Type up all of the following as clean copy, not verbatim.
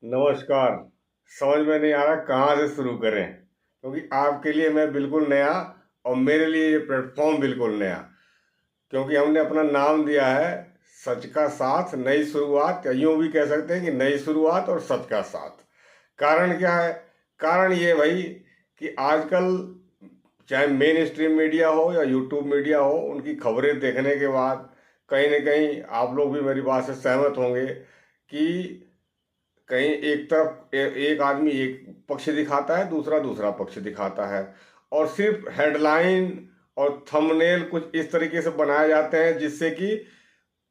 नमस्कार। समझ में नहीं आ रहा कहाँ से शुरू करें, क्योंकि आपके लिए मैं बिल्कुल नया और मेरे लिए ये प्लेटफॉर्म बिल्कुल नया। क्योंकि हमने अपना नाम दिया है सच का साथ नई शुरुआत, या यूं भी कह सकते हैं कि नई शुरुआत और सच का साथ। कारण क्या है? कारण ये भाई कि आजकल चाहे मेन स्ट्रीम मीडिया हो या यूट्यूब मीडिया हो, उनकी खबरें देखने के बाद कहीं ना कहीं आप लोग भी मेरी बात से सहमत होंगे कि कहीं एक तरफ एक आदमी एक पक्ष दिखाता है, दूसरा दूसरा पक्ष दिखाता है, और सिर्फ हेडलाइन और थंबनेल कुछ इस तरीके से बनाए जाते हैं जिससे कि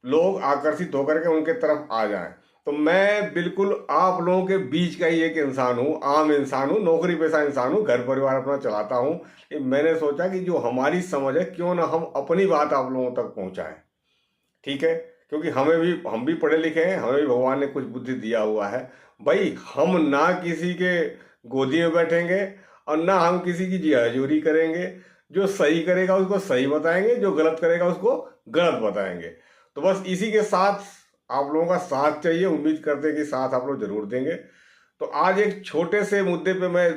लोग आकर्षित होकर के उनके तरफ आ जाएं। तो मैं बिल्कुल आप लोगों के बीच का ही एक इंसान हूँ, आम इंसान हूँ, नौकरी पेशा इंसान हूँ, घर परिवार अपना चलाता हूँ। मैंने सोचा कि जो हमारी समझ है क्यों ना हम अपनी बात आप लोगों तक पहुंचाएं। ठीक है? क्योंकि हम भी पढ़े लिखे हैं, हमें भी भगवान ने कुछ बुद्धि दिया हुआ है। भाई हम ना किसी के गोदी में बैठेंगे और ना हम किसी की जी हजूरी करेंगे। जो सही करेगा उसको सही बताएंगे, जो गलत करेगा उसको गलत बताएंगे। तो बस इसी के साथ आप लोगों का साथ चाहिए, उम्मीद करते हैं कि साथ आप लोग जरूर देंगे। तो आज एक छोटे से मुद्दे पे मैं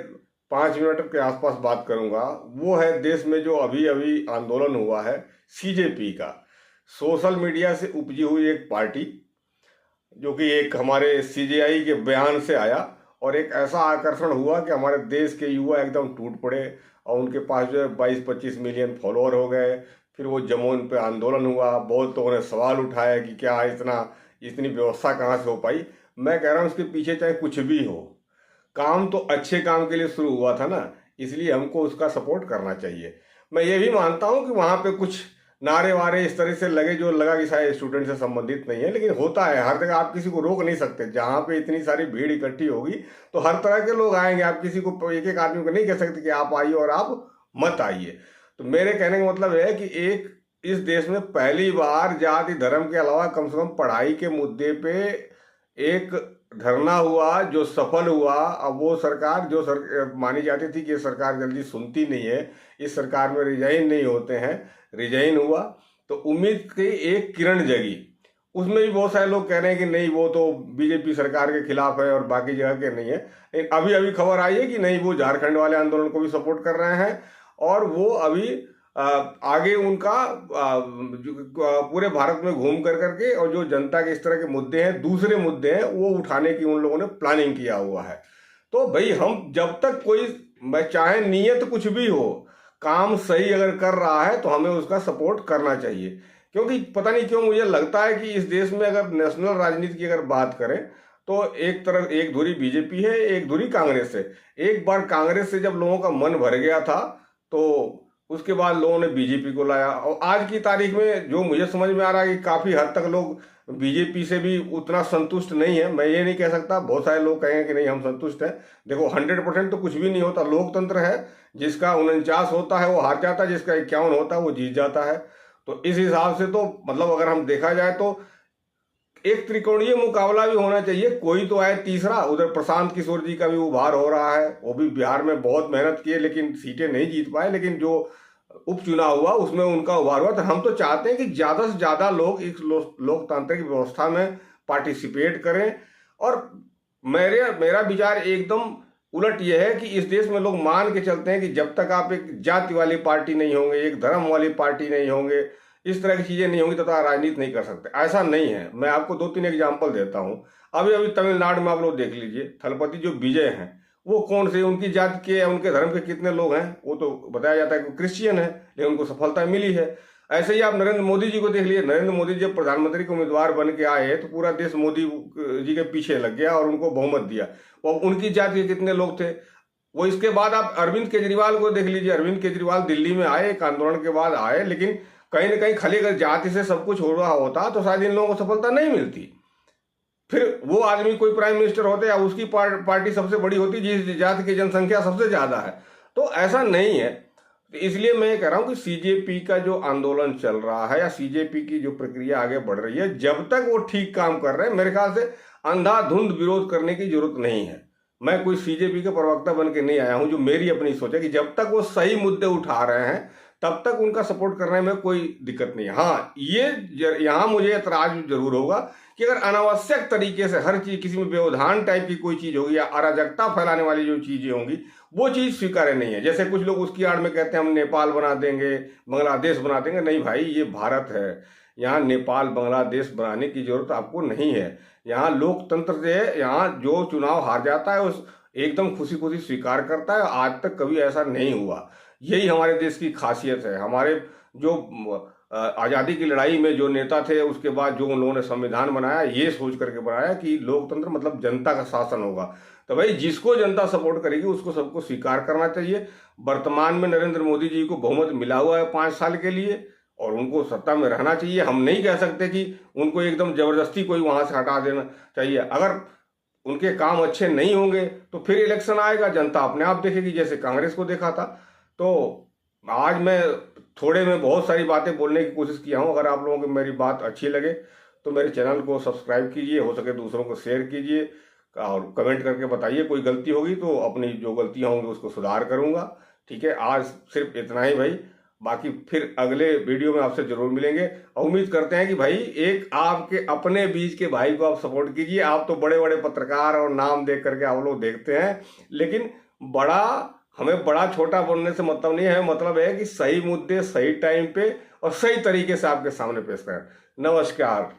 5 मिनट के आसपास बात करूंगा। वो है देश में जो अभी अभी आंदोलन हुआ है सीजेपी का, सोशल मीडिया से उपजी हुई एक पार्टी, जो कि एक हमारे सीजेआई के बयान से आया, और एक ऐसा आकर्षण हुआ कि हमारे देश के युवा एकदम टूट पड़े और उनके पास जो है 22-25 मिलियन फॉलोअर हो गए। फिर वो जमुन पे आंदोलन हुआ, बहुत लोगों ने सवाल उठाया कि क्या इतनी व्यवस्था कहाँ से हो पाई। मैं कह रहा हूँ उसके पीछे चाहे कुछ भी हो, काम तो अच्छे काम के लिए शुरू हुआ था ना, इसलिए हमको उसका सपोर्ट करना चाहिए। मैं ये भी मानता हूँ कि वहाँ पे कुछ नारे वारे इस तरह से लगे जो लगा कि शायद स्टूडेंट से संबंधित नहीं है, लेकिन होता है हर जगह, आप किसी को रोक नहीं सकते। जहाँ पे इतनी सारी भीड़ इकट्ठी होगी तो हर तरह के लोग आएंगे, आप किसी को एक एक आदमी को नहीं कह सकते कि आप आइए और आप मत आइए। तो मेरे कहने का मतलब है कि एक इस देश में पहली बार जाति धर्म के अलावा कम से कम पढ़ाई के मुद्दे पे एक धरना हुआ जो सफल हुआ। अब वो सरकार जो मानी जाती थी कि ये सरकार जल्दी सुनती नहीं है, इस सरकार में रिजाइन नहीं होते हैं, रिजाइन हुआ। तो उम्मीद की एक किरण जगी। उसमें भी बहुत सारे लोग कह रहे हैं कि नहीं वो तो बीजेपी सरकार के खिलाफ है और बाकी जगह के नहीं है। लेकिन अभी अभी खबर आई है कि नहीं, वो झारखंड वाले आंदोलन को भी सपोर्ट कर रहे हैं, और वो अभी आगे उनका पूरे भारत में घूम कर करके, और जो जनता के इस तरह के मुद्दे हैं, दूसरे मुद्दे हैं, वो उठाने की उन लोगों ने प्लानिंग किया हुआ है। तो भाई हम जब तक कोई, मैं चाहे नीयत कुछ भी हो, काम सही अगर कर रहा है तो हमें उसका सपोर्ट करना चाहिए। क्योंकि पता नहीं क्यों मुझे लगता है कि इस देश में अगर नेशनल राजनीति की अगर बात करें तो एक तरफ एक धुरी बीजेपी है, एक धुरी कांग्रेस है। एक बार कांग्रेस से जब लोगों का मन भर गया था तो उसके बाद लोगों ने बीजेपी को लाया, और आज की तारीख में जो मुझे समझ में आ रहा है कि काफी हद तक लोग बीजेपी से भी उतना संतुष्ट नहीं है। मैं ये नहीं कह सकता, बहुत सारे लोग कहेंगे कि नहीं हम संतुष्ट हैं। देखो 100% तो कुछ भी नहीं होता, लोकतंत्र है। जिसका 49 होता है वो हार जाता है, जिसका 51 होता है वो जीत जाता है। तो इस हिसाब से तो मतलब अगर हम देखा जाए तो एक त्रिकोणीय मुकाबला भी होना चाहिए, कोई तो आए तीसरा। उधर प्रशांत किशोर जी का भी उभार हो रहा है, वो भी बिहार में बहुत मेहनत किए लेकिन सीटें नहीं जीत पाए, लेकिन जो उपचुनाव हुआ उसमें उनका उभार हुआ। तो हम तो चाहते हैं कि ज्यादा से ज्यादा लोग इस लोकतांत्रिक व्यवस्था में पार्टिसिपेट करें। और मेरा विचार एकदम उलट यह है कि इस देश में लोग मान के चलते हैं कि जब तक आप एक जाति वाली पार्टी नहीं होंगे, एक धर्म वाली पार्टी नहीं होंगे, इस तरह की चीजें नहीं होंगी, तथा राजनीति नहीं कर सकते। ऐसा नहीं है। मैं आपको 2-3 एग्जाम्पल देता हूं। अभी अभी तमिलनाडु में आप लोग देख लीजिए, थलपति जो विजय हैं वो कौन से, उनकी जाति के या उनके धर्म के कितने लोग हैं? वो तो बताया जाता है कि क्रिश्चियन है, लेकिन उनको सफलता मिली है। ऐसे ही आप नरेंद्र मोदी जी को देख लीजिए। नरेंद्र मोदी जब प्रधानमंत्री के उम्मीदवार बन के आए तो पूरा देश मोदी जी के पीछे लग गया और उनको बहुमत दिया। और उनकी जाति के कितने लोग थे? वो इसके बाद आप अरविंद केजरीवाल को देख लीजिए। अरविंद केजरीवाल दिल्ली में आए, एक आंदोलन के बाद आए, लेकिन कहीं ना कहीं खाली अगर जाति से सब कुछ हो रहा होता तो शायद इन लोगों को सफलता नहीं मिलती। फिर वो आदमी कोई प्राइम मिनिस्टर होते या उसकी पार्टी सबसे बड़ी होती जिस जाति की जनसंख्या सबसे ज्यादा है। तो ऐसा नहीं है। तो इसलिए मैं कह रहा हूं कि सीजेपी का जो आंदोलन चल रहा है या सीजेपी की जो प्रक्रिया आगे बढ़ रही है, जब तक वो ठीक काम कर रहे हैं, मेरे ख्याल से अंधाधुंध विरोध करने की जरूरत नहीं है। मैं कोई सीजेपी के प्रवक्ता बन के नहीं आया हूं। जो मेरी अपनी सोच है कि जब तक वो सही मुद्दे उठा रहे हैं तब तक उनका सपोर्ट करने में कोई दिक्कत नहीं है। हाँ, यहाँ मुझे एतराज जरूर होगा कि अगर अनावश्यक तरीके से हर चीज, किसी में व्यवधान टाइप की कोई चीज होगी या अराजकता फैलाने वाली जो चीजें होंगी, वो चीज स्वीकार्य नहीं है। जैसे कुछ लोग उसकी आड़ में कहते हैं हम नेपाल बना देंगे, बांग्लादेश बना देंगे। नहीं भाई, ये भारत है, यहाँ नेपाल बांग्लादेश बनाने की जरूरत आपको नहीं है। यहाँ लोकतंत्र से यहाँ जो चुनाव हार जाता है उस एकदम खुशी खुशी स्वीकार करता है। आज तक कभी ऐसा नहीं हुआ। यही हमारे देश की खासियत है। हमारे जो आज़ादी की लड़ाई में जो नेता थे, उसके बाद जो उन्होंने संविधान बनाया, ये सोच करके बनाया कि लोकतंत्र मतलब जनता का शासन होगा। तो भाई, जिसको जनता सपोर्ट करेगी उसको सबको स्वीकार करना चाहिए। वर्तमान में नरेंद्र मोदी जी को बहुमत मिला हुआ है 5 साल के लिए, और उनको सत्ता में रहना चाहिए। हम नहीं कह सकते कि उनको एकदम जबरदस्ती कोई वहां से हटा देना चाहिए। अगर उनके काम अच्छे नहीं होंगे तो फिर इलेक्शन आएगा, जनता अपने आप देखेगी, जैसे कांग्रेस को देखा था। तो आज मैं थोड़े में बहुत सारी बातें बोलने की कोशिश किया हूँ। अगर आप लोगों को मेरी बात अच्छी लगे तो मेरे चैनल को सब्सक्राइब कीजिए, हो सके दूसरों को शेयर कीजिए, और कमेंट करके बताइए कोई गलती होगी तो अपनी जो गलतियाँ होंगी उसको सुधार करूँगा। ठीक है, आज सिर्फ इतना ही भाई। बाकी फिर अगले वीडियो में आपसे जरूर मिलेंगे। उम्मीद करते हैं कि भाई एक आपके अपने बीच के भाई को आप सपोर्ट कीजिए। आप तो बड़े बड़े पत्रकार और नाम देख करके आप लोग देखते हैं, लेकिन हमें बड़ा छोटा बोलने से मतलब नहीं है। मतलब है कि सही मुद्दे सही टाइम पे और सही तरीके से आपके सामने पेश करें। नमस्कार।